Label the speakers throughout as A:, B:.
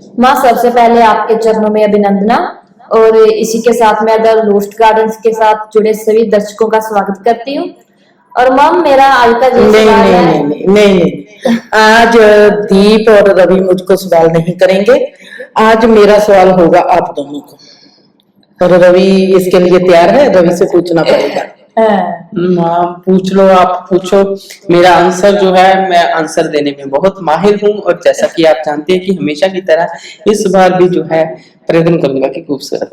A: माँ, सबसे पहले आपके चरणों में अभिनंदना और इसी के साथ मैं द लोस्ट गार्डन्स के साथ जुड़े सभी दर्शकों का स्वागत करती हूँ। और मैम, मेरा आज का जो
B: नहीं
A: सवाल
B: नहीं
A: है।
B: नहीं नहीं नहीं नहीं, आज दीप और रवि मुझको सवाल नहीं करेंगे। आज मेरा सवाल होगा आप दोनों को, और रवि इसके लिए तैयार है। रवि से पूछना पड़ेगा।
C: माँ पूछ लो, आप पूछो। मेरा आंसर जो है, मैं आंसर देने में बहुत माहिर हूँ, और जैसा कि आप जानते हैं कि हमेशा की तरह इस बार भी जो है प्रयत्न करूंगा कि खूबसूरत।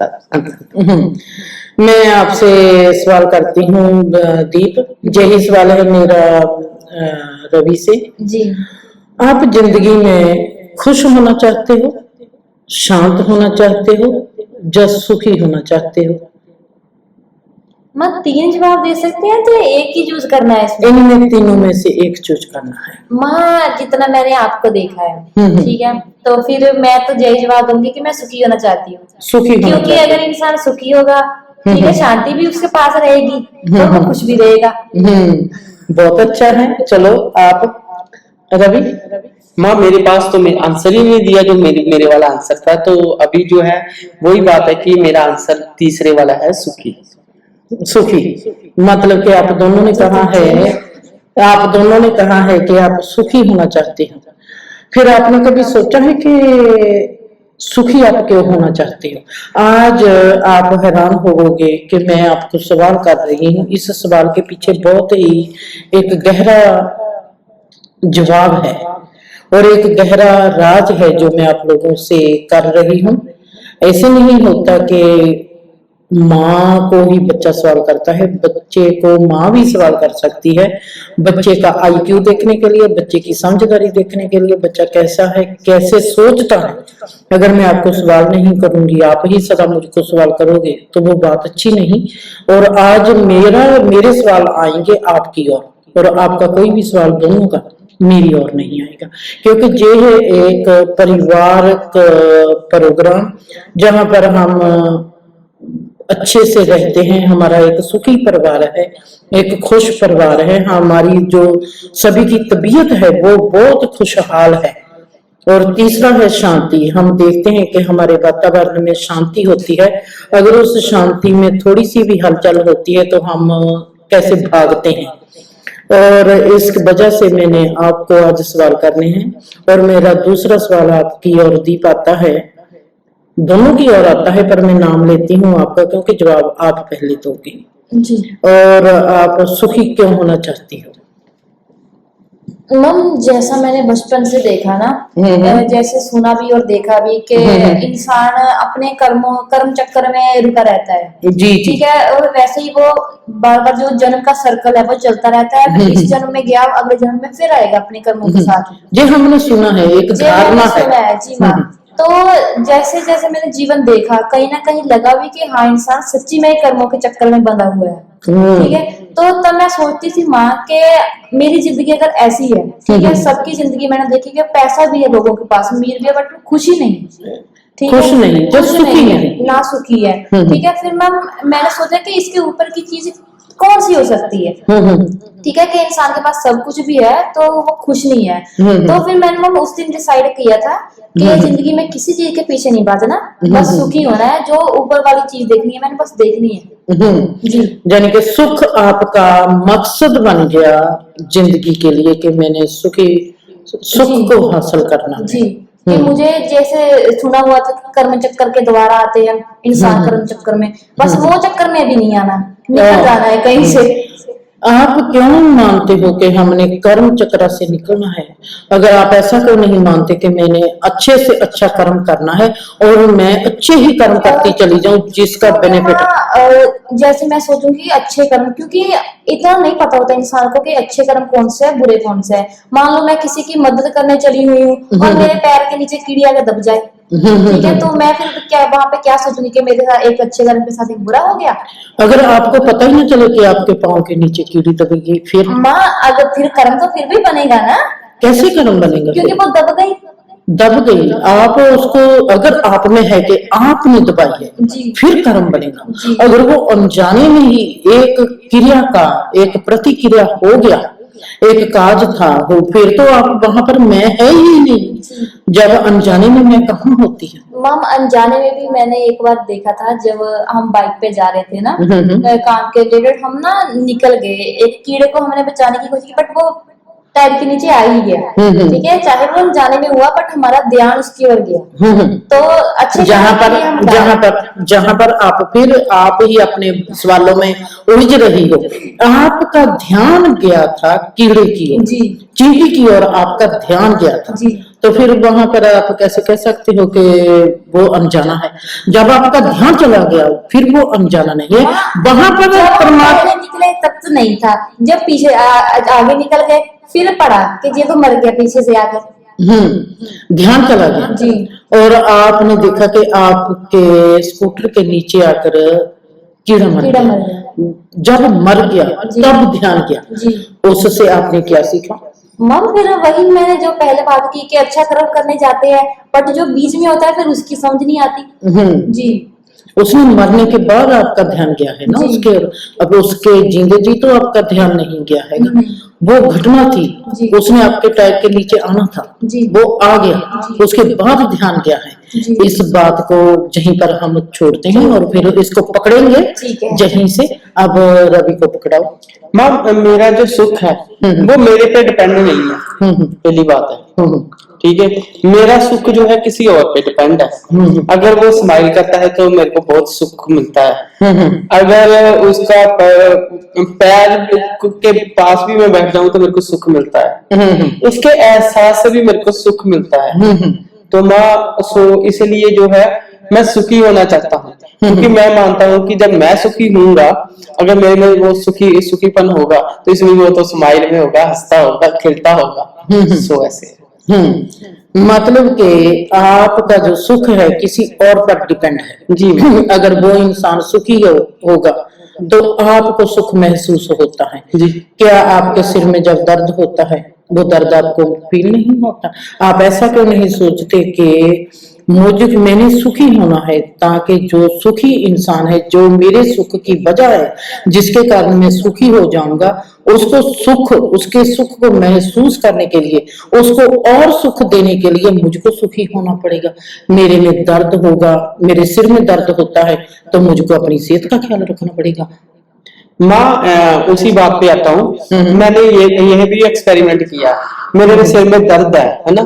B: मैं आपसे सवाल करती हूँ दीप, यही सवाल है मेरा रवि से
A: जी।
B: आप जिंदगी में खुश होना चाहते हो, शांत होना चाहते हो, या सुखी होना चाहते हो?
A: माँ, 3 जवाब दे सकते हैं तो एक ही चूज करना है इसमें?
B: इनमें तीनों में से एक चूज करना है।
A: माँ, जितना मैंने आपको देखा है, ठीक है, तो फिर मैं तो यही जवाब दूंगी कि मैं सुखी होना चाहती हूँ।
B: सुखी होना
A: क्योंकि
B: चाहती
A: अगर इंसान सुखी होगा, ठीक है, शांति भी उसके पास रहेगी, तो वो खुश भी रहेगा।
B: बहुत अच्छा है। चलो आप रवि।
C: माँ, मेरे पास तो आंसर ही नहीं दिया जो मेरे वाला आंसर था, तो अभी जो है वही बात है कि मेरा आंसर तीसरे वाला है, सुखी।
B: सुखी मतलब कि आप दोनों ने कहा है, आप दोनों ने कहा है कि आप सुखी होना चाहते हो। फिर आपने कभी सोचा है कि सुखी आप क्यों होना चाहते हो? आज आप हैरान होगे कि मैं आपको सवाल कर रही हूँ, इस सवाल के पीछे बहुत ही एक गहरा जवाब है और एक गहरा राज है जो मैं आप लोगों से कर रही हूँ। ऐसे नहीं होता कि माँ को ही बच्चा सवाल करता है, बच्चे को माँ भी सवाल कर सकती है। बच्चे का आईक्यू देखने के लिए, बच्चे की समझदारी देखने के लिए, बच्चा कैसा है, कैसे सोचता है। अगर मैं आपको सवाल नहीं करूंगी, आप ही सदा मुझको सवाल करोगे, तो वो बात अच्छी नहीं। और आज मेरे सवाल आएंगे आपकी ओर, और आपका कोई भी सवाल दोनों का मेरी ओर नहीं आएगा, क्योंकि ये है एक परिवारिक प्रोग्राम जहां पर हम अच्छे से रहते हैं। हमारा एक सुखी परिवार है, एक खुश परिवार है। हमारी जो सभी की तबीयत है वो बहुत खुशहाल है। और तीसरा है शांति। हम देखते हैं कि हमारे वातावरण में शांति होती है। अगर उस शांति में थोड़ी सी भी हलचल होती है तो हम कैसे भागते हैं। और इस वजह से मैंने आपको आज सवाल करने हैं। और मेरा दूसरा सवाल आपकी ओर दीप आता है, दोनों की ओर आता है, पर मैं नाम लेती हूँ आपका क्योंकि जवाब आप पहले दोगे
A: जी।
B: और आप सुखी क्यों होना चाहती हो?
A: मम, जैसा मैंने बचपन से देखा ना, जैसे सुना भी और देखा भी कि इंसान अपने कर्म चक्कर में रुका रहता है।
B: जी
A: ठीक है, और वैसे ही वो बार बार जो जन्म का सर्कल है वो चलता रहता है। फिर इस जन्म में गया, अगले जन्म में फिर आएगा अपने कर्मों के साथ।
B: जी, हमने सुना है, एक धारणा है।
A: जी माँ। तो जैसे जैसे मैंने जीवन देखा, कहीं ना कहीं लगा भी कि हाँ, इंसान सच्ची में कर्मों के चक्कर में बंधा हुआ है। ठीक है, तो तब मैं सोचती थी माँ के मेरी जिंदगी अगर ऐसी है, ठीक है, सबकी जिंदगी मैंने देखी कि पैसा भी है लोगों के पास, अमीर भी है, बट खुशी नहीं। ठीक है,
B: खुश नहीं, जो सुखी नहीं,
A: ना सुखी है। ठीक है, फिर मैंने सोचा कि इसके ऊपर की चीज कौन सी हो सकती है। ठीक है, कि इंसान के पास सब कुछ भी है तो वो खुश नहीं है। तो फिर मैंने उस दिन डिसाइड किया था कि जिंदगी में किसी चीज के पीछे नहीं भागना, बस सुखी होना है। जो ऊपर वाली चीज देखनी है मैंने बस देखनी है। जी,
B: यानी कि सुख आपका मकसद बन गया जिंदगी के लिए कि मैंने सुख को हासिल करना।
A: जी, कि मुझे जैसे सुना हुआ था कि कर्म चक्कर के द्वारा आते हैं इंसान, कर्म चक्कर में, बस वो चक्कर में भी नहीं आना, निकल जाना है कहीं से।
B: आप क्यों मानते हो कि हमने कर्म चक्र से निकलना है? अगर आप ऐसा क्यों नहीं मानते कि मैंने अच्छे से अच्छा कर्म करना है और मैं अच्छे ही कर्म करती चली जाऊं जिसका बेनिफिट।
A: जैसे मैं सोचूंगी अच्छे कर्म, क्योंकि इतना नहीं पता होता इंसान को कि अच्छे कर्म कौन से है, बुरे कौन से है। मान लो मैं किसी की मदद करने चली हुई हूँ और मेरे पैर के नीचे कीड़ी आकर दब जाए, ठीक है, तो मैं फिर क्या वहां पे क्या सोचूंगी कि मेरे साथ एक अच्छे कर्म के साथ एक बुरा हो गया।
B: अगर आपको पता ही ना चले कि आपके पाँव के नीचे कीड़ी दबेगी, फिर
A: माँ अगर फिर कर्म तो फिर भी बनेगा ना।
B: कैसे कर्म बनेगा?
A: क्योंकि वो दब गई।
B: आप उसको, अगर आप में है कि आपने दबाई है, फिर कर्म बनेगा। अगर वो अनजाने में ही एक क्रिया का एक प्रतिक्रिया हो गया एक काज था, वो फिर तो आप वहां पर मैं है ही नहीं, जब अनजाने में मैं कहाँ होती है।
A: मैम अनजाने में भी मैंने एक बार देखा था, जब हम बाइक पे जा रहे थे ना काम के रिलेटेड, हम ना निकल गए, एक कीड़े को हमने बचाने की कोशिश की, बट वो टायर के नीचे आ ही गया। ठीक है, चाहे वो अनजाने में हुआ, बट हमारा ध्यान उसकी ओर गया। तो अच्छे
B: जहां पर आप फिर आप ही अपने सवालों में उलझ रही हो, आपका ध्यान गया था कीड़े की ओर,
A: जी
B: चींटी की ओर आपका ध्यान गया था।
A: जी।
B: तो फिर वहां पर आप कैसे कह सकते हो कि वो अनजाना है? जब आपका ध्यान चला गया फिर वो अनजाना नहीं है। वहां पर परमात्मा
A: निकले तब तो नहीं था, जब पीछे आगे निकल गए फिर पड़ा कि ये तो मर गया पीछे से आकर।
B: ध्यान चला गया
A: जी।
B: और आपने देखा कि आपके स्कूटर के नीचे आकर कीड़ा मर गया। जब मर गया तब ध्यान गया।
A: जी।
B: उससे आपने क्या सीखा?
A: मम फिर वही मैंने जो पहले बात की कि अच्छा कर्म करने जाते हैं, बट जो बीच में होता है फिर उसकी समझ नहीं आती। जी।
B: उसमें मरने के बाद आपका ध्यान गया है ना उसके, अब उसके जींदे जी तो आपका ध्यान नहीं गया है ना। वो घटना थी, उसने आपके टायर के नीचे आना था, वो आ गया, उसके बाद ध्यान गया है। इस बात को यहीं पर हम छोड़ते हैं और फिर इसको पकड़ेंगे यहीं से। अब रवि को पकड़ाओ।
C: माँ, मेरा जो सुख है वो मेरे पे डिपेंड नहीं है, पहली बात है। ठीक है, मेरा सुख जो है किसी और पे डिपेंड है। अगर वो स्माइल करता है तो मेरे को बहुत सुख मिलता है। अगर उसका पैर के पास भी मैं बैठ जाऊं तो मेरे को सुख मिलता है। उसके एहसास से भी मेरे को सुख मिलता है। तो माँ इसलिए जो है मैं सुखी होना चाहता हूँ, क्योंकि मैं मानता हूँ कि जब मैं सुखी हूँगा, अगर मेरे में वो सुखीपन होगा तो इसमें वो तो स्माइल में होगा, हंसता होगा, खिलता होगा। सो ऐसे
B: मतलब कि आपका जो सुख है किसी और पर डिपेंड है।
C: जी।
B: अगर वो इंसान सुखी होगा तो आपको सुख महसूस होता है।
C: जी।
B: क्या आपके सिर में जब दर्द होता है वो दर्द आपको फील नहीं होता? आप ऐसा क्यों नहीं सोचते कि मैंने सुखी होना है, ताकि जो सुखी इंसान है, जो मेरे सुख की वजह है, जिसके कारण मैं सुखी हो जाऊंगा, उसके सुख को महसूस करने के लिए, उसको और सुख देने के लिए मुझको सुखी होना पड़ेगा। मेरे में दर्द होगा, मेरे सिर में दर्द होता है तो मुझको अपनी सेहत का ख्याल रखना पड़ेगा।
C: माँ, उसी बात पे आता हूँ। मैंने यह भी एक्सपेरिमेंट किया। मेरे सिर में दर्द है ना,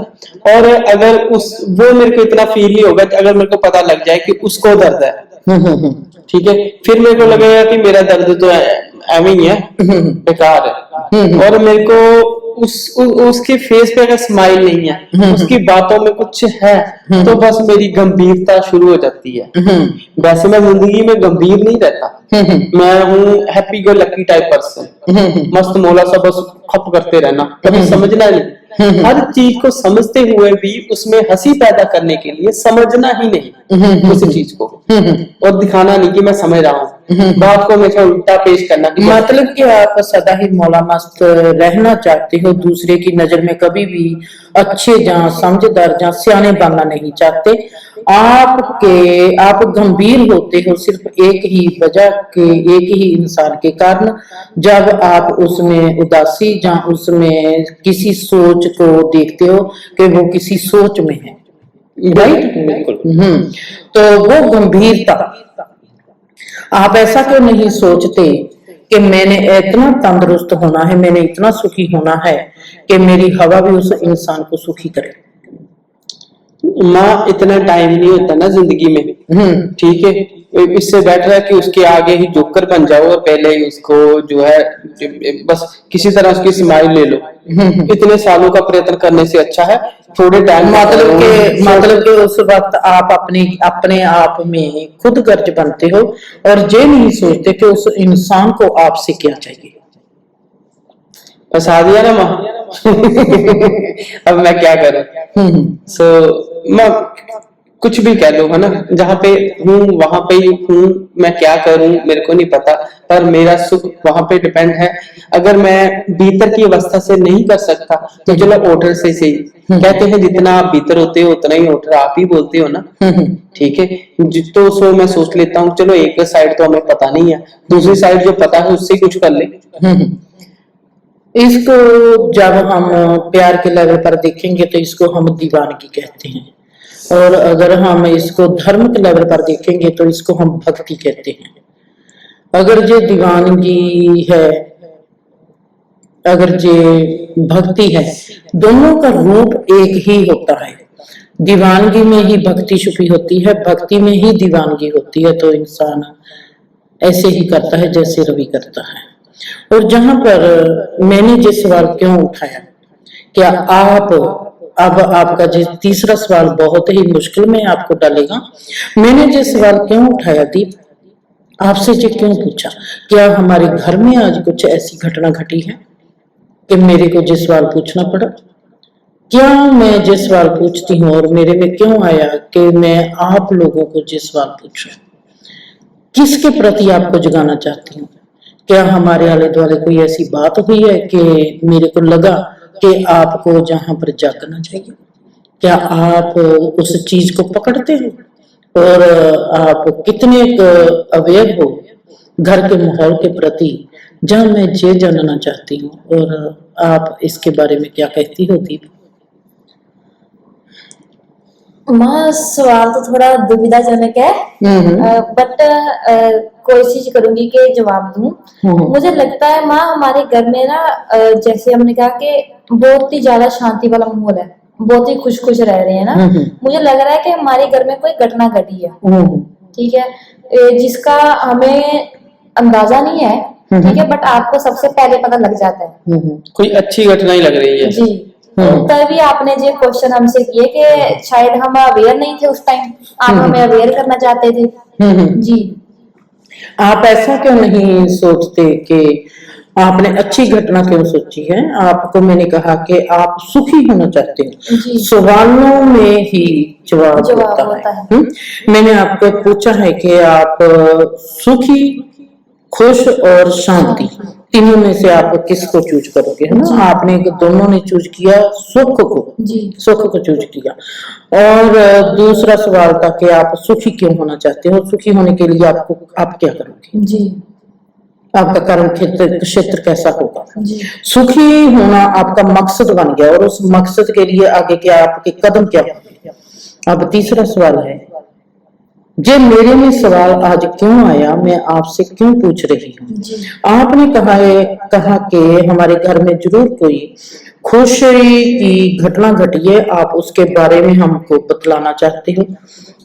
C: और अगर वो मेरे को इतना फील नहीं होगा, अगर मेरे को पता लग जाए कि उसको दर्द है, ठीक है, फिर मेरे को लगेगा कि मेरा दर्द तो एवं ही है, बेकार है। और मेरे को उसके फेस पे अगर स्माइल नहीं है, उसकी बातों में कुछ है, तो बस मेरी गंभीरता शुरू हो जाती है। वैसे मैं जिंदगी में गंभीर नहीं रहता, मैं हूँ happy go lucky type person. मस्त मौला सा बस खप करते रहना, कभी समझना नहीं। हर चीज को समझते हुए भी उसमें हंसी पैदा करने के लिए समझना ही नहीं उस चीज को, और दिखाना नहीं कि मैं समझ रहा हूँ, बात को हमेशा उल्टा पेश करना।
B: मतलब कि आप सदा ही मौला मस्त रहना चाहते हो, दूसरे की नजर में कभी भी अच्छे जहाँ समझदार जहाँ सियाने बनना नहीं चाहते। आप गंभीर होते हो सिर्फ एक ही वजह के, एक ही इंसान के कारण, जब आप उसमें उदासी जहाँ उसमें किसी सोच को देखते हो कि वो किसी सोच में है, राइट?
C: बिल्कुल।
B: तो वो गंभीरता, आप ऐसा क्यों नहीं सोचते कि मैंने इतना तंदुरुस्त होना है, मैंने इतना सुखी होना है कि मेरी हवा भी उस इंसान को सुखी करे?
C: माँ, इतना टाइम नहीं होता ना जिंदगी में, ठीक है। इससे बेटर है कि उसके आगे ही जोकर बन जाओ और पहले ही उसको जो है बस किसी तरह उसकी स्माइल ले लो। इतने सालों का प्रयत्न करने से अच्छा है थोड़े टाइम,
B: मतलब के उस वक्त आप अपने आप में खुद गर्ज बनते हो और ये नहीं सोचते कि उस इंसान को आपसे क्या चाहिए।
C: फंसा दिया ना माँ। अब मैं क्या करूं? माँ, कुछ भी कह लो है ना, जहाँ पे हूँ वहां पे ही हूँ, मैं क्या करूं मेरे को नहीं पता, पर मेरा सुख वहां पे डिपेंड है। अगर मैं भीतर की अवस्था से नहीं कर सकता तो चलो आउटर से सही। कहते हैं जितना आप भीतर होते हो उतना ही आउटर आप ही बोलते हो ना, ठीक है। तो मैं सोच लेता हूँ चलो एक साइड तो हमें पता नहीं है, दूसरी साइड जो पता है उससे कुछ कर ले।
B: इसको जब हम प्यार के लेवल पर देखेंगे तो इसको हम दीवानगी कहते हैं, और अगर हम इसको धर्म के लेवल पर देखेंगे तो इसको हम भक्ति कहते हैं। अगर ये दीवानगी है, अगर ये भक्ति है, दोनों का रूप एक ही होता है। दीवानगी में ही भक्ति छुपी होती है, भक्ति में ही दीवानगी होती है। तो इंसान ऐसे ही करता है जैसे रवि करता है। और जहां पर मैंने जो सवाल क्यों उठाया, क्या आप, अब आपका जो तीसरा सवाल बहुत ही मुश्किल में आपको डालेगा। मैंने जो सवाल क्यों उठाया दीप, आपसे जो क्यों पूछा, क्या हमारे घर में आज कुछ ऐसी घटना घटी है कि मेरे को जो सवाल पूछना पड़ा? क्या मैं जो सवाल पूछती हूँ और मेरे में क्यों आया कि मैं आप लोगों को जो सवाल पूछूं, किसके प्रति आपको जगाना चाहती हूँ? क्या हमारे आले दुआले कोई ऐसी बात हुई है कि मेरे को लगा कि आपको जहां पर जागना चाहिए? क्या आप उस चीज को पकड़ते हो और आप कितने अवेयर हो घर के माहौल के प्रति, जहां मैं ये जानना चाहती हूँ। और आप इसके बारे में क्या कहती हो दीप?
A: माँ, सवाल तो थोड़ा दुविधाजनक है, बट कोशिश करूंगी कि जवाब दूं। मुझे लगता है माँ, हमारे घर में ना जैसे हमने कहा कि बहुत ही ज्यादा शांति वाला माहौल है, बहुत ही खुश खुश रह रहे हैं ना। मुझे लग रहा है कि हमारे घर में कोई घटना घटी है, ठीक है, जिसका हमें अंदाजा नहीं है, ठीक है, बट आपको सबसे पहले पता लग जाता है।
C: कोई अच्छी घटना ही लग रही है
A: जी। तो तभी आपने जो क्वेश्चन हमसे किए कि शायद हम अवेयर नहीं थे उस टाइम, आप हमें अवेयर करना चाहते थे। जी।
B: आप ऐसा क्यों नहीं सोचते कि आपने अच्छी घटना क्यों सोची है? आपको मैंने कहा कि आप सुखी होना चाहते हो, सवालों में ही जवाब होता है। मैंने आपको पूछा है कि आप सुखी, खुश और शांति, तीनों में से आप किसको चूज करोगे, है ना? आपने दोनों ने चूज किया सुख को, सुख को चूज किया। और दूसरा सवाल था कि आप सुखी क्यों होना चाहते हो, सुखी होने के लिए आप क्या करोगे?
A: जी।
B: आपका कर्म क्षेत्र कैसा होगा? सुखी होना आपका मकसद बन गया, और उस मकसद के लिए आगे के आपके कदम क्या होंगे? अब तीसरा सवाल है, जे मेरे में सवाल आज क्यों आया, मैं आपसे क्यों पूछ रही हूँ। आपने कहा कि हमारे घर में जरूर कोई खुशी की घटना घटी है, आप उसके बारे में हमको बतलाना चाहते हो।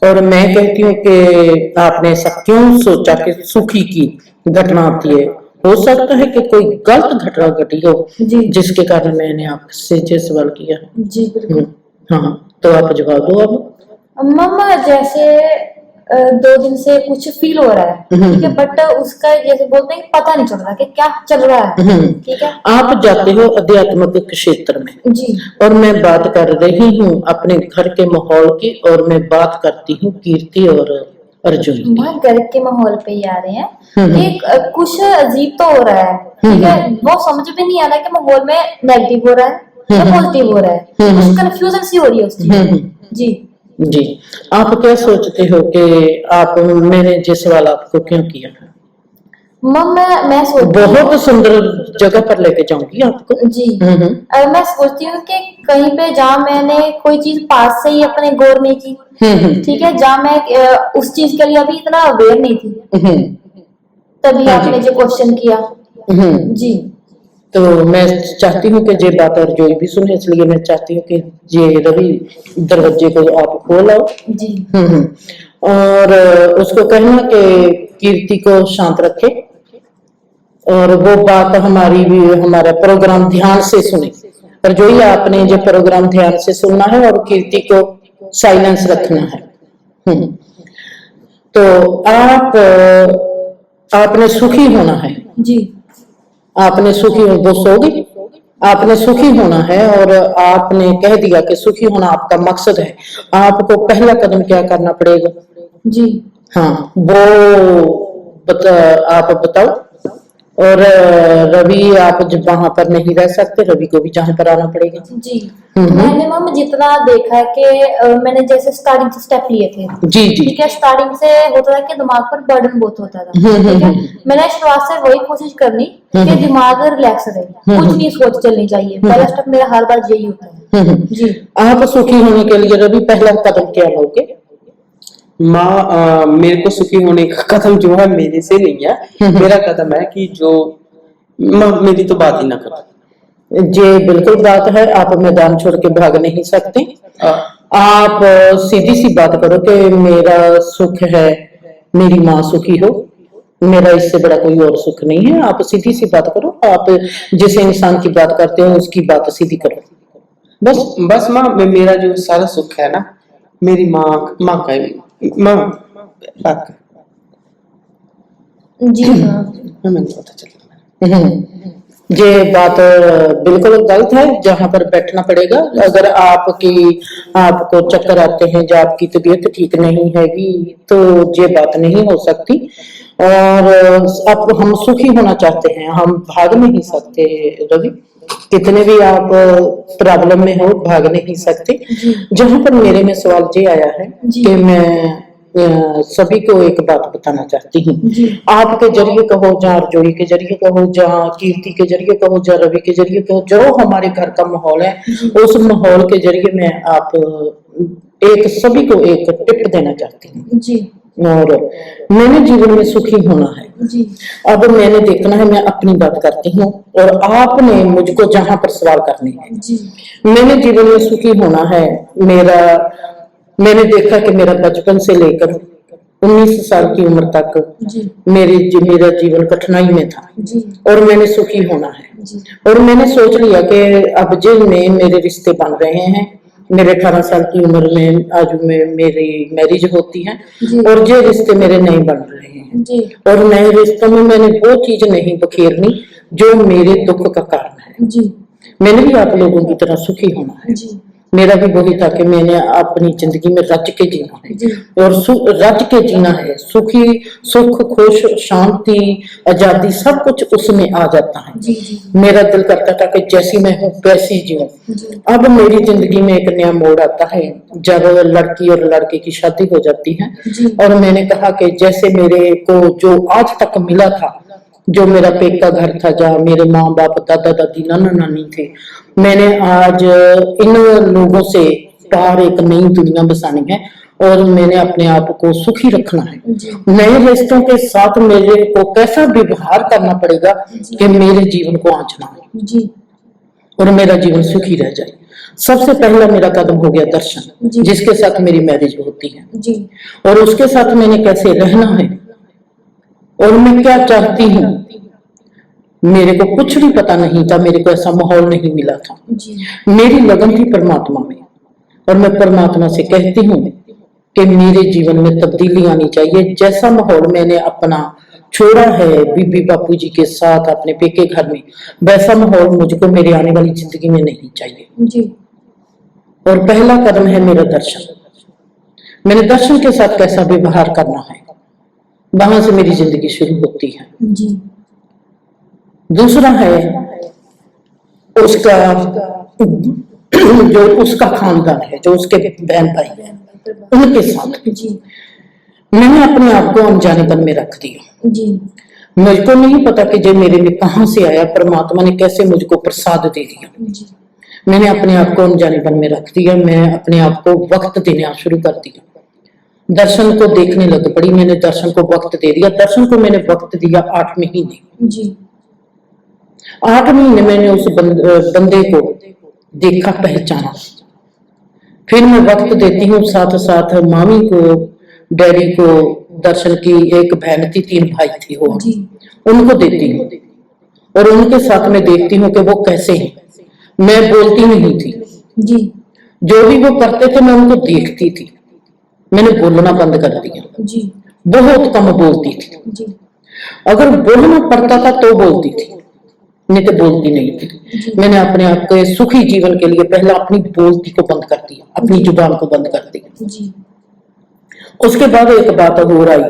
B: और मैं कहती हूँ कि आपने ऐसा क्यों सोचा कि सुखी की घटना आती है? हो सकता है कि कोई गलत घटना घटी हो जिसके कारण मैंने आपसे ये सवाल किया।
A: जी बिल्कुल।
B: हाँ, तो आप जवाब दो। अब
A: मम्मा, जैसे 2 दिन से कुछ फील हो रहा है, ठीक है, बट उसका जैसे बोलते हैं पता नहीं चल रहा कि क्या चल रहा है, ठीक है।
B: आप जाते हो आध्यात्मिक क्षेत्र में
A: जी, और
B: मैं बात कर रही हूँ अपने घर के माहौल की, और मैं बात करती हूँ कीर्ति और अर्जुन की।
A: घर के माहौल पे ही आ रहे हैं। एक कुछ अजीब तो हो रहा है, ठीक है, वो समझ में नहीं आ रहा कि माहौल में नेगेटिव हो रहा है या पॉजिटिव हो रहा है, कुछ कंफ्यूजन सी हो रही है उस चीज।
B: जी, आप क्या सोचते हो कि आप, मैंने जो सवाल आपको क्यों किया?
A: मम, मैं
B: बहुत सुंदर जगह पर लेके जाऊंगी आपको।
A: जी। मैं सोचती हूँ कि कहीं पे जहाँ मैंने कोई चीज पास से ही अपने गौर नहीं की, ठीक है, जहाँ मैं उस चीज के लिए अभी इतना अवेयर नहीं थी, तभी आपने जो क्वेश्चन किया। जी।
B: तो मैं चाहती हूँ कि ये बात और जो भी सुने, इसलिए मैं चाहती हूँ कि ये रवि दरवाजे को आप खोलो।
A: जी।
B: और उसको कहना कि कीर्ति को शांत रखे, और वो बात हमारी भी, हमारा प्रोग्राम ध्यान से सुने। पर जो ही आपने जो प्रोग्राम ध्यान से सुनना है और कीर्ति को साइलेंस रखना है। तो आपने सुखी होना है।
A: जी।
B: आपने सुखी, वो सोगी, आपने सुखी होना है, और आपने कह दिया कि सुखी होना आपका मकसद है। आपको पहला कदम क्या करना पड़ेगा?
A: जी।
B: हाँ, वो आप बताओ। और रवि आप जब वहां पर नहीं रह सकते, रवि को भी जहाँ पर आना पड़ेगा।
A: जी मैंने मैम जितना देखा है कि मैंने जैसे स्टार्टिंग से स्टेप लिए थे।
B: जी जी।
A: ठीक है, स्टार्टिंग से होता था कि दिमाग पर बर्डन बहुत होता था। ठीक है, मैंने शुरुआत से वही कोशिश करनी कि दिमाग रिलैक्स रहे, कुछ नहीं सोच चलनी चाहिए। पहला स्टेप मेरा हर बार यही होता है। जी।
B: आप सुखी होने के लिए रवि पहला कदम क्या लोगे?
C: माँ, मेरे को सुखी होने का कदम जो है मेरे से नहीं है। मेरा कदम है कि जो माँ मेरी तो बात ही ना करो।
B: जी बिल्कुल बात है, आप मैदान छोड़ के भाग नहीं सकते। आप सीधी सी बात करो कि मेरा सुख है मेरी माँ सुखी हो, मेरा इससे बड़ा कोई और सुख नहीं है। आप सीधी सी बात करो, आप जिस इंसान की बात करते हो उसकी बात सीधी करो। बस
C: बस माँ, मेरा जो सारा सुख है ना मेरी माँ माँ का है। माँ बात
A: जी हाँ।
C: मैंने पता चला।
B: ये बात बिल्कुल गलत है, जहां पर बैठना पड़ेगा। अगर आपको चक्कर आते हैं, जो आपकी तबीयत ठीक नहीं हैगी, तो ये बात नहीं हो सकती। और अब हम सुखी होना चाहते हैं, हम भाग नहीं सकते रवि, कितने भी आप प्रॉब्लम में हो भाग नहीं सकते। जहां पर मेरे में सवाल ये आया है कि मैं सभी को एक बात बताना चाहती हूँ। आपके जरिए कहो, जहाँ रजोई के जरिए कहो, जहाँ कीर्ति के जरिए कहो, जहाँ रवि के जरिए कहो, जो हमारे घर का माहौल है, उस माहौल के जरिए मैं सभी को एक टिप देना चाहती हूँ।
A: जी।
B: और मैंने जीवन में सुखी होना है।
A: जी।
B: अब मैंने देखना है, मैं अपनी बात करती हूँ और आपने मुझको जहां पर सवाल करने हैं।
A: जी।
B: मैंने जीवन में सुखी होना है। मैंने देखा कि मेरा बचपन से लेकर 19 साल की उम्र तक मेरा जीवन कठिनाई में था।
A: जी।
B: और मैंने सुखी होना है।
A: जी।
B: और मैंने सोच लिया कि अब जिनमें मेरे रिश्ते बन रहे हैं, मेरे 18 साल की उम्र में आज में मेरी मैरिज होती है, और जो रिश्ते मेरे नहीं बन रहे हैं
A: जी।
B: और नए रिश्तों में मैंने वो चीज नहीं बखेरनी जो मेरे दुख का कारण है।
A: जी।
B: मैंने भी आप लोगों की तरह सुखी होना है।
A: जी।
B: मेरा भी वही था कि मैंने अपनी जिंदगी में रज के जीना है और रज के जीना है। सुख खुश शांति आजादी सब कुछ उसमें आ जाता है।
A: जी। जी।
B: मेरा दिल करता था कि जैसी मैं हूँ वैसी जीऊं। अब मेरी जिंदगी में एक नया मोड़ आता है जब लड़की और लड़के की शादी हो जाती है। और मैंने कहा कि जैसे मेरे को जो आज तक मिला था, जो मेरा पेट का घर था, जहाँ मेरे माँ बाप दादा दादी नाना नानी थे, मैंने आज इन लोगों से पार एक नई दुनिया बसानी है और मैंने अपने आप को सुखी रखना है। नए रिश्तों के साथ मेरे को कैसा व्यवहार करना पड़ेगा कि मेरे जीवन को आंचना है और मेरा जीवन सुखी रह जाए। सबसे पहला मेरा कदम हो गया दर्शन, जिसके साथ मेरी मैरिज होती है। और उसके साथ मैंने कैसे रहना है और मैं क्या चाहती हूँ, मेरे को कुछ भी पता नहीं था। मेरे को ऐसा माहौल नहीं मिला था। मेरी लगन थी परमात्मा में और मैं परमात्मा से कहती हूँ कि मेरे जीवन में तब्दीली आनी चाहिए। जैसा माहौल मैंने अपना छोड़ा है बीबी बापू जी के साथ अपने पेके घर में, वैसा माहौल मुझको मेरी आने वाली जिंदगी में नहीं चाहिए। और पहला कदम है मेरा दर्शन। मैंने दर्शन के साथ कैसा व्यवहार करना है, वहां से मेरी जिंदगी शुरू होती है। दूसरा है उसका जो उसका खानदान है, जो उसके बहन भाई है, उनके साथ मैंने अपने आप को अनजानेपन में रख दिया। मुझको नहीं पता कि जो मेरे में कहां से आया, परमात्मा ने कैसे मुझको प्रसाद दे दिया। मैंने अपने आप को अनजानेपन में रख दिया। मैं अपने आप को वक्त देना शुरू कर दिया। दर्शन को देखने लग पड़ी। मैंने दर्शन को वक्त दे दिया। दर्शन को मैंने वक्त दिया 8 महीने। 8 महीने मैंने उस बंदे को देखा, पहचाना। फिर मैं वक्त देती हूँ, साथ साथ मामी को, डैडी को, दर्शन की एक बहन थी, 3 भाई थे वो, उनको देती हूँ और उनके साथ में देखती हूँ कि वो कैसे हैं। मैं बोलती नहीं थी, जो भी वो करते थे मैं उनको देखती थी। मैंने बोलना बंद कर दिया। बहुत कम बोलती थी। अगर बोलना पड़ता था तो बोलती थी, नहीं तो बोलती नहीं थी। मैंने अपने आप को सुखी जीवन के लिए पहला अपनी बोलती को बंद कर दिया, अपनी जुबान को बंद कर दिया। उसके बाद एक बात और आई,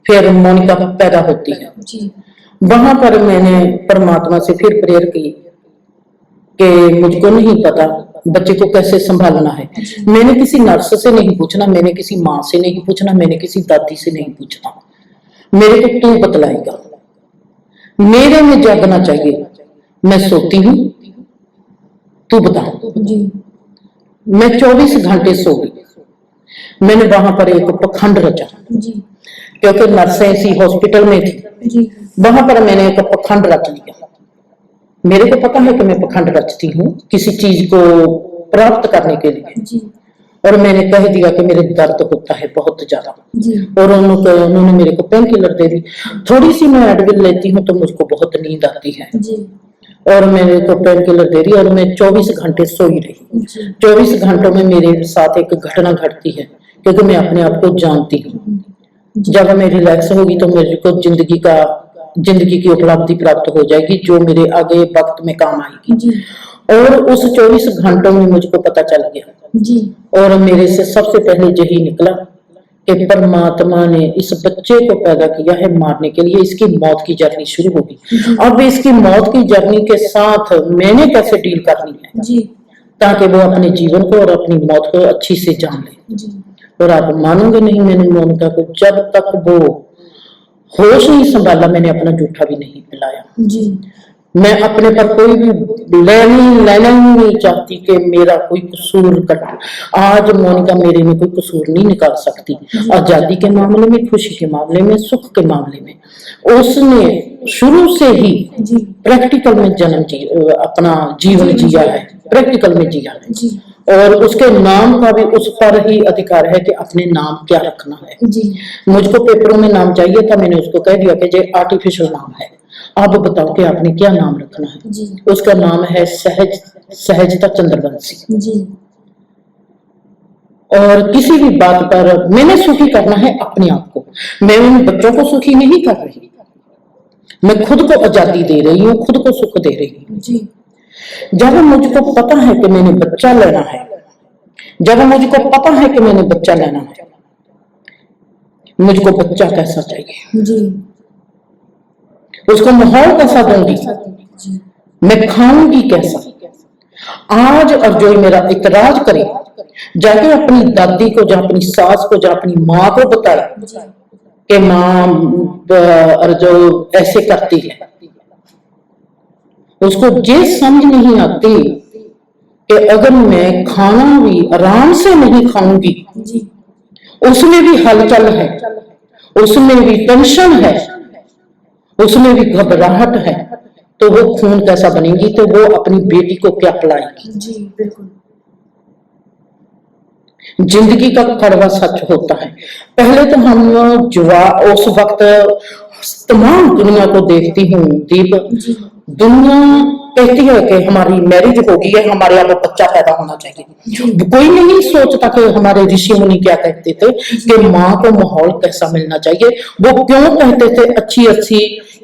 B: फिर मोनिका पैदा होती है वहां पर मैंने परमात्मा से फिर प्रेयर की कि मुझको नहीं पता बच्चे को कैसे संभालना है। मैंने किसी नर्स से नहीं पूछना, मैंने किसी माँ से नहीं पूछना, मैंने किसी दादी से नहीं पूछना, मेरे को तू बतलाएगा। मेरे में जागना चाहिए, मैं सोती हूँ, तू बता।
A: जी
B: मैं 24 घंटे सो गई। मैंने वहां पर एक पखंड रचा,
A: जी
B: क्योंकि नर्सें इसी हॉस्पिटल में थी।
A: जी
B: वहां पर मैंने एक पखंड रच लिया। मेरे को पता है कि मैं पखंड रचती हूँ किसी चीज को प्राप्त करने के लिए,
A: जी
B: और मैंने कह दिया कि मेरे दर्द होता है बहुत ज्यादा,
A: जी
B: और उन्होंने मेरे को पेन किलर दे दी। थोड़ी सी मैं एडविल लेती हूँ तो मुझको बहुत नींद आती है,
A: जी
B: और मेरे को पेन किलर दे दी, और मैं 24 घंटे सोई रही।
A: जी
B: 24 घंटों में मेरे साथ एक घटना घटती है, क्योंकि मैं अपने आप को जानती हूँ। जब मैं रिलैक्स होगी तो मेरे को जिंदगी की उपलब्धि प्राप्त हो जाएगी, जो मेरे आगे वक्त में काम आएगी।
A: जी
B: और उस 24 घंटों में मुझको पता चल गया,
A: जी
B: और मेरे से सबसे पहले यही निकला कि परमात्मा ने इस बच्चे को पैदा किया है मारने के लिए, इसकी मौत की जर्नी शुरू होगी। अब इसकी मौत की जर्नी के साथ मैंने कैसे डील करनी है,
A: जी
B: ताकि वो अपने जीवन को और अपनी मौत को अच्छी से जान ले।
A: जी
B: और आप मानोगे नहीं, मैंने मोनिका को जब तक वो होश नहीं संभाला, मैंने अपना जूठा भी नहीं पिलाया।
A: जी
B: मैं अपने पर कोई भी लेना ही नहीं चाहती कि मेरा कोई कसूर कट। आज मोनिका मेरे में कोई कसूर नहीं निकाल सकती। आजादी के मामले में, खुशी के मामले में, सुख के मामले में उसने शुरू से ही
A: जी
B: प्रैक्टिकल में अपना जीवन जिया है, प्रैक्टिकल में जिया है।
A: जी
B: और उसके नाम का भी उस पर ही अधिकार है कि अपने नाम क्या रखना है।
A: जी
B: मुझको पेपरों में नाम चाहिए था, मैंने उसको कह दिया कि ये आर्टिफिशियल नाम है, आप बताओ कि आपने क्या नाम रखना है।
A: जी
B: उसका नाम है सहजता चंद्रवंशी।
A: जी
B: और किसी भी बात पर मैंने सुखी करना है अपने आप को, मैं उन बच्चों को सुखी नहीं कर रही, मैं खुद को आजादी दे रही हूँ, खुद को सुख दे रही हूँ।
A: जी
B: जब मुझको पता है कि मैंने बच्चा लेना है, जब मुझको पता है कि मैंने बच्चा लेना है, मुझको बच्चा कैसा चाहिए,
A: जी
B: उसको माहौल कैसा दूंगी,
A: जी
B: मैं खाऊंगी कैसा। आज और जो मेरा इतराज करे, जाके अपनी दादी को, जा अपनी सास को, जा अपनी माँ को बताए कि माँ और जो ऐसे करती है, उसको ये समझ नहीं आती कि अगर मैं खाना भी आराम से नहीं खाऊंगी,
A: जी
B: उसमें भी हलचल है, उसमें भी टेंशन है, उसमें भी घबराहट है, तो वो खून कैसा बनेगी, तो वो अपनी बेटी को क्या खिलाएगी।
A: जी बिल्कुल
B: जिंदगी का कड़वा सच होता है। पहले तो हम उस वक्त तमाम दुनिया को देखती हूँ दीप, दुनिया कहती है कि हमारी मैरिज होगी है, हमारे यहाँ बच्चा पैदा होना चाहिए। कोई नहीं सोचता कि हमारे ऋषि मुनि क्या कहते थे कि माँ को माहौल कैसा मिलना चाहिए। वो क्यों कहते थे अच्छी अच्छी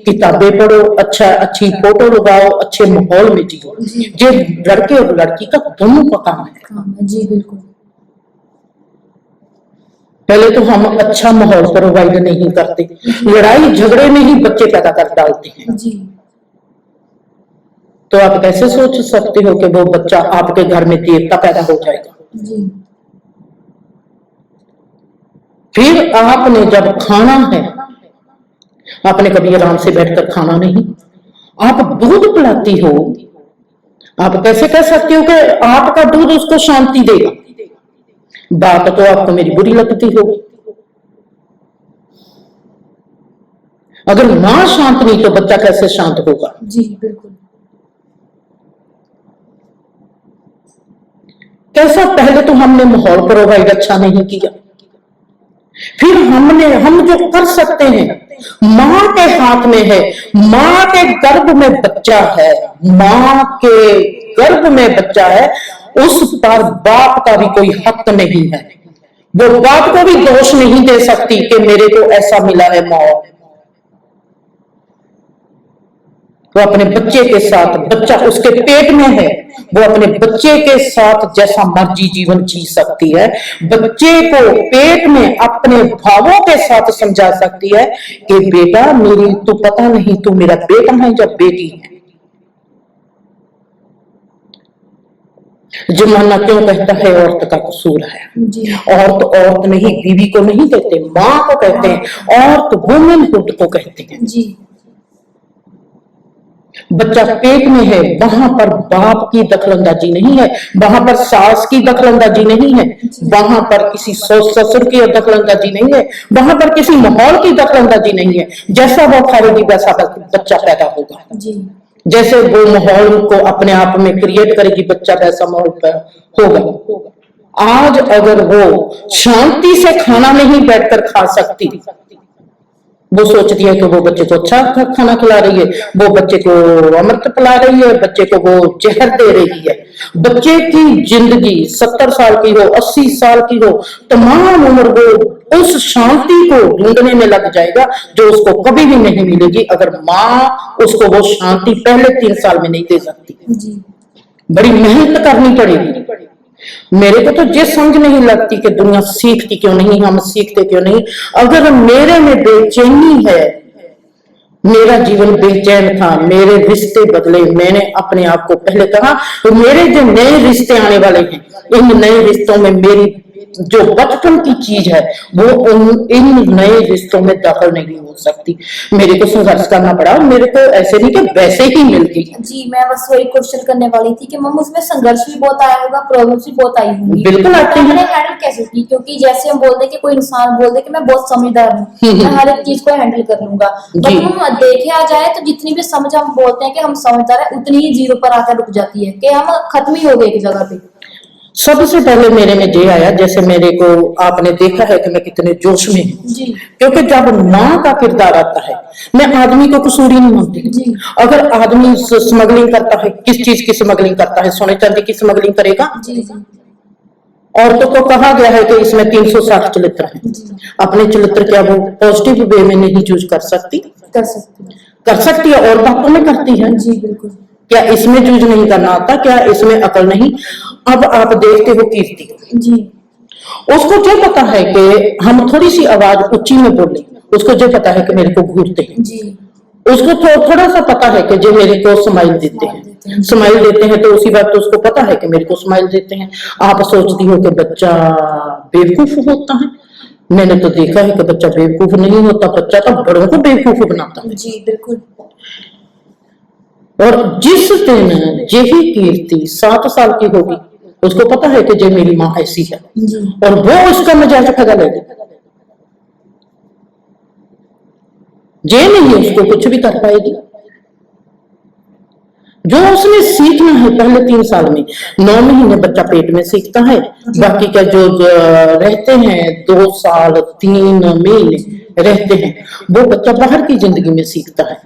B: किताबें पढ़ो, अच्छी फोटो लगाओ, अच्छे माहौल में जियो। ये लड़के और लड़की का दोनों का काम है।
A: जी बिल्कुल
B: पहले तो हम अच्छा माहौल प्रोवाइड नहीं करते, लड़ाई झगड़े में ही बच्चे पैदा कर डालते हैं।
A: जी
B: तो आप कैसे सोच सकते हो कि वो बच्चा आपके घर में देवता पैदा हो जाएगा।
A: जी
B: फिर आपने जब खाना है, आपने कभी आराम से बैठकर खाना नहीं, आप दूध पिलाती हो, आप कैसे कह सकते हो कि आपका दूध उसको शांति देगा। बात तो आपको मेरी बुरी लगती होगी। अगर मां शांत नहीं तो बच्चा कैसे शांत होगा।
A: जी बिल्कुल
B: कैसा पहले तो हमने माहौल प्रोवाइड अच्छा नहीं किया, फिर हम जो कर सकते हैं, मां के हाथ में है, मां के गर्भ में बच्चा है, मां के गर्भ में बच्चा है, उस पर बाप का भी कोई हक नहीं है। वो बाप को भी दोष नहीं दे सकती कि मेरे को ऐसा मिला है माहौल। वो अपने बच्चे के साथ, बच्चा उसके पेट में है, वो अपने बच्चे के साथ जैसा मर्जी जीवन जी सकती है। बच्चे को पेट में अपने भावों के साथ समझा सकती है कि बेटा मेरी तू पता नहीं तू मेरा बेटा है या बेटी है। जमाना क्यों कहता है औरत का कसूर है? औरत नहीं, बीवी को नहीं कहते, माँ को कहते हैं, औरत वुमेनहुड को कहते हैं जी। बच्चा पेट में है, वहां पर बाप की दखलंदाजी नहीं है, वहां पर सास की दखलंदाजी नहीं है, वहां पर किसी ससुर की दखलंदाजी नहीं है, वहां पर किसी माहौल की दखलंदाजी नहीं है। जैसा वो खाएगी वैसा बच्चा पैदा होगा जी। जैसे वो माहौल को अपने आप में क्रिएट करेगी, बच्चा वैसा माहौल होगा। आज अगर वो शांति से खाना नहीं बैठकर खा सकती, वो सोचती है कि वो बच्चे को अच्छा खाना खिला रही है, वो बच्चे को अमृत पिला रही है, बच्चे को वो जहर दे रही है। बच्चे की जिंदगी 70 साल की हो, 80 साल की हो, तमाम उम्र वो उस शांति को ढूंढने में लग जाएगा जो उसको कभी भी नहीं मिलेगी अगर माँ उसको वो शांति पहले 3 साल में नहीं दे सकती जी। बड़ी मेहनत करनी पड़ेगी। मेरे को तो ये समझ नहीं लगती कि दुनिया सीखती क्यों नहीं, हम सीखते क्यों नहीं। अगर मेरे में बेचैनी है, मेरा जीवन बेचैन था, मेरे रिश्ते बदले, मैंने अपने आप को पहले कहा तो मेरे जो नए रिश्ते आने वाले हैं, इन नए रिश्तों में मेरी जो बचपन की चीज है वो इन नए रिश्तों में दखल नहीं हो सकती। मेरे को संघर्ष करना पड़ा, मेरे को ऐसे नहीं कि वैसे ही मिल गई
A: जी। मैं बस वही क्वेश्चन करने वाली थी कि मम उसमें संघर्ष भी बहुत आया होगा, प्रॉब्लम्स भी बहुत आई होंगी।
B: बिल्कुल आती है।
A: मैंने हैंडल कैसे की? क्योंकि जैसे हम बोलते हैं कि कोई इंसान बोल दे कि मैं बहुत समझदार हूँ, मैं हर एक चीज को हैंडल कर लूंगा, बट हम देखे आ जाए तो जितनी भी समझ हम बोलते हैं कि हम समझदार है, उतनी ही जीरो पर आकर रुक जाती है कि हम खत्म ही हो गए एक जगह पे।
B: सबसे पहले मेरे में ये आया, जैसे मेरे को आपने देखा है कि मैं कितने जोश में हूँ, क्योंकि जब माँ का किरदार आता है, मैं आदमी को कसूरी नहीं मानती। अगर आदमी स्मगलिंग करता है, किस चीज की स्मगलिंग करता है? सोने चांदी की स्मगलिंग करेगा। औरतों को कहा गया है कि इसमें 360 चरित्र हैं। अपने चरित्र क्या वो पॉजिटिव वे में नहीं यूज कर सकती? कर सकती है, और बातों में करती है जी। बिल्कुल। क्या इसमें यूज नहीं करना आता? क्या इसमें अकल नहीं? अब आप देखते हो कीर्ति जी, उसको जो पता है कि हम थोड़ी सी आवाज ऊंची में बोले, उसको जो पता है कि मेरे को घूरते हैं जी। उसको थोड़ा सा पता है कि जो मेरे को स्माइल देते हैं, स्माइल देते हैं, तो उसी बात तो उसको पता है कि मेरे को स्माइल देते हैं। आप सोचती हो कि बच्चा बेवकूफ होता है, मैंने तो देखा है कि बच्चा बेवकूफ नहीं होता, बच्चा तो बड़ों को बेवकूफ बनाता है जी। बिल्कुल। और जिस दिन यही कीर्ति 7 साल की होगी, उसको पता है कि जो मेरी माँ ऐसी है और वो उसका मजाक फगा लेगी, जे नहीं उसको कुछ भी कर पाएगी। जो उसने सीखना है पहले 3 साल में, 9 महीने बच्चा पेट में सीखता है, बाकी का जो रहते हैं 2 साल 3 महीने रहते हैं, वो बच्चा बाहर की जिंदगी में सीखता है।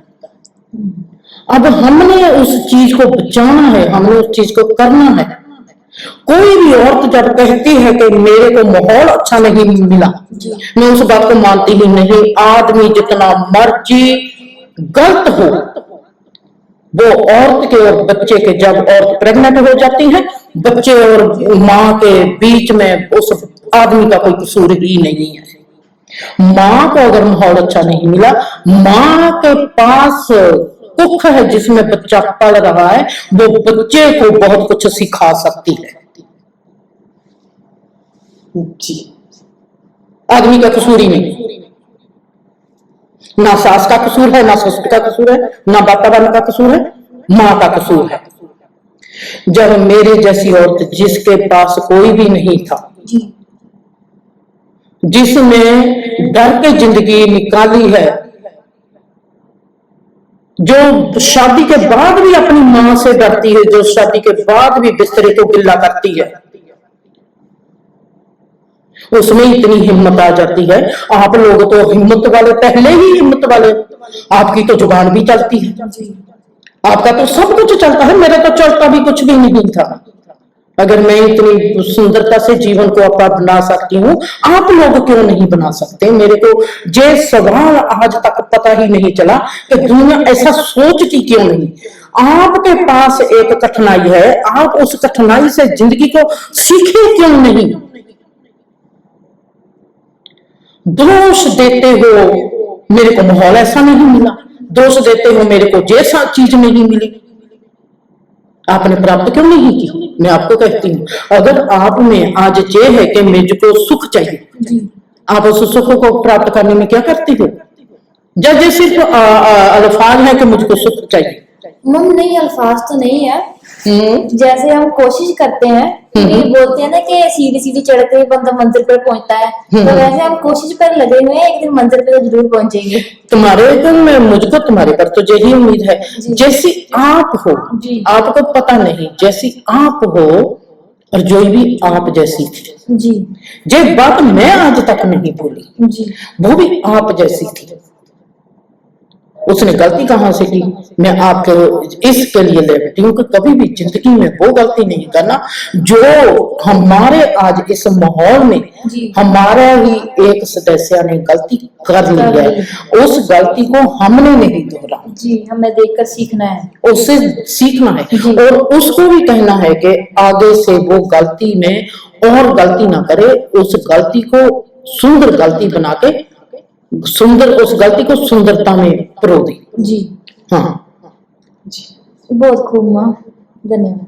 B: अब हमने उस चीज को बचाना है, हमने उस चीज को करना है। कोई भी औरत जब कहती है कि मेरे को माहौल अच्छा नहीं मिला, मैं उस बात को मानती ही नहीं। आदमी जितना मर्जी गलत हो, वो औरत के और बच्चे के, जब औरत प्रेग्नेंट हो जाती है, बच्चे और माँ के बीच में उस आदमी का कोई कसूर ही नहीं है। माँ को अगर माहौल अच्छा नहीं मिला, माँ के पास कुख है जिसमें बच्चा पल रहा है, वो बच्चे को बहुत कुछ सिखा सकती है जी। आदमी का कसूर ही नहीं, ना सास का कसूर है, ना ससुर का कसूर है, ना वातावरण का कसूर है, माँ का कसूर है। जब मेरे जैसी औरत जिसके पास कोई भी नहीं था, जिसने डर के जिंदगी निकाली है, जो शादी के बाद भी अपनी मां से डरती है, जो शादी के बाद भी बिस्तरे को गिल्ला करती है, उसमें इतनी हिम्मत आ जाती है। आप लोग तो हिम्मत वाले, पहले ही हिम्मत वाले, आपकी तो जुबान भी चलती है, आपका तो सब कुछ चलता है, मेरा तो चलता भी कुछ भी नहीं था। अगर मैं इतनी सुंदरता से जीवन को अपना बना सकती हूँ, आप लोग क्यों नहीं बना सकते? मेरे को ये सवाल आज तक पता ही नहीं चला कि दुनिया ऐसा सोचती क्यों नहीं। आपके पास एक कठिनाई है, आप उस कठिनाई से जिंदगी को सीखे क्यों नहीं? दोष देते हो मेरे को माहौल ऐसा नहीं मिला, दोष देते हो मेरे को जैसा चीज नहीं मिली, आपने प्राप्त क्यों नहीं की? मैं आपको कहती हूँ, अगर आप में आज ये है कि मुझको सुख चाहिए, आप उस सुख को प्राप्त करने में क्या करती हो? जैसे सिर्फ अल्फाज है कि मुझको सुख चाहिए।
A: मम नहीं, अल्फाज तो नहीं है। जैसे हम कोशिश करते हैं, ये बोलते हैं ना कि सीढ़ी सीढ़ी चढ़ते हुए बंदा मंजिल पर पहुंचता है, तो वैसे हम कोशिश पर लगे हुए हैं, एक दिन मंजिल पर तो जरूर पहुंचेंगे।
B: तुम्हारे में मुझको तुम्हारे पर तो यही उम्मीद है, जैसी आप हो, आपको पता नहीं, जैसी आप हो और जो भी आप जैसी थी
A: जी,
B: ये बात मैं आज तक नहीं भूली,
A: जी,
B: वो भी आप जैसी थी। उसने गलती कहां से की? मैं आपको इसके लिए लेती हूँ कि कभी भी जिंदगी में वो गलती नहीं करना जो हमारे आज इस माहौल में हमारा ही एक सदस्य ने गलती कर ली है, उस गलती को हमने नहीं दोहरा
A: जी, हमें देखकर सीखना है,
B: उससे सीखना है और उसको भी कहना है कि आगे से वो गलती में और गलती ना करे, उस गलती को सुंदर गलती बना के सुंदर उस गलती को सुंदरता में परो दे।
A: जी,
B: हाँ
A: बहुत खूब माँ, धन्यवाद।